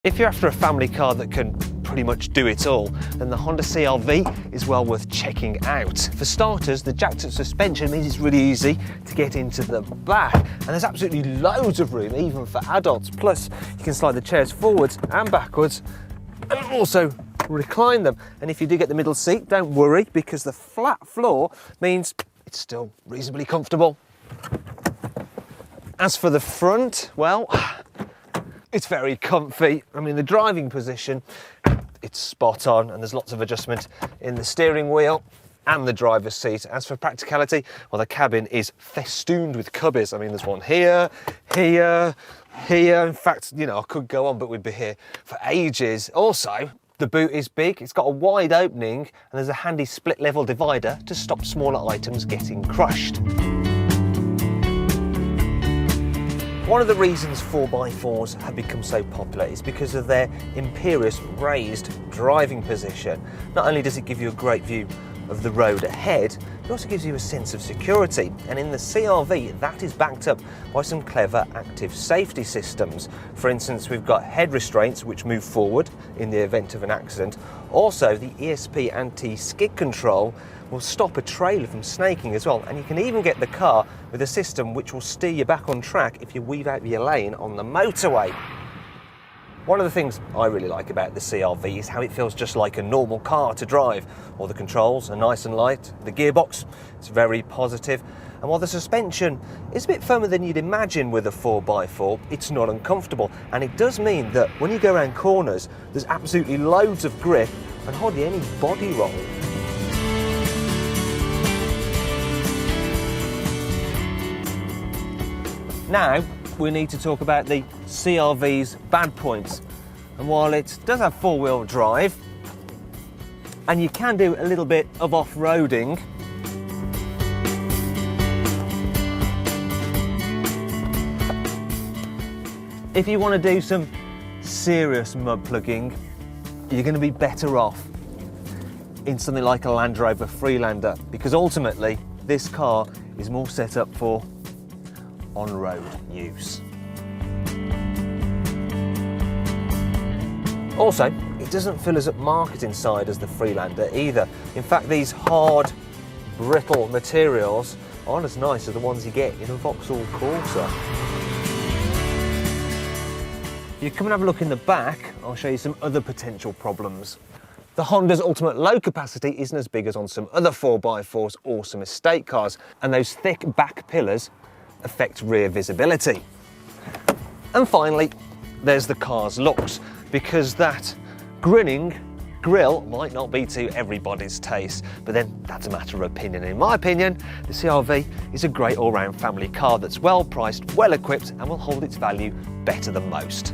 If you're after a family car that can pretty much do it all, then the Honda CR-V is well worth checking out. For starters, the jacked up suspension means it's really easy to get into the back, and there's absolutely loads of room even for adults. Plus, you can slide the chairs forwards and backwards and also recline them. And if you do get the middle seat, don't worry, because the flat floor means it's still reasonably comfortable. As for the front, well, it's very comfy. I mean, the driving position, it's spot on, and there's lots of adjustment in the steering wheel and the driver's seat. As for practicality, well, the cabin is festooned with cubbies. I mean, there's one here, here, here. In fact, you know, I could go on, but we'd be here for ages. Also, the boot is big, it's got a wide opening, and there's a handy split level divider to stop smaller items getting crushed. One of the reasons 4x4s have become so popular is because of their imperious raised driving position. Not only does it give you a great view of the road ahead, it also gives you a sense of security. And in the CR-V, that is backed up by some clever active safety systems. For instance, we've got head restraints which move forward in the event of an accident. Also, the ESP anti-skid control will stop a trailer from snaking as well, and you can even get the car with a system which will steer you back on track if you weave out your lane on the motorway. One of the things I really like about the CR-V is how it feels just like a normal car to drive. All the controls are nice and light, the gearbox is very positive, and while the suspension is a bit firmer than you'd imagine with a 4x4, it's not uncomfortable, and it does mean that when you go around corners, there's absolutely loads of grip and hardly any body roll. Now, we need to talk about the CR-V's bad points. And while it does have four-wheel drive, and you can do a little bit of off-roading, if you want to do some serious mud plugging, you're going to be better off in something like a Land Rover Freelander, because ultimately this car is more set up for on-road use. Also, it doesn't feel as upmarket inside as the Freelander either. In fact, these hard, brittle materials aren't as nice as the ones you get in a Vauxhall Corsa. If you come and have a look in the back, I'll show you some other potential problems. The Honda's ultimate load capacity isn't as big as on some other 4x4s or some estate cars, and those thick back pillars affect rear visibility. And finally, there's the car's looks, because that grinning grille might not be to everybody's taste, but then that's a matter of opinion. In my opinion, the CR-V is a great all-round family car that's well priced, well equipped, and will hold its value better than most.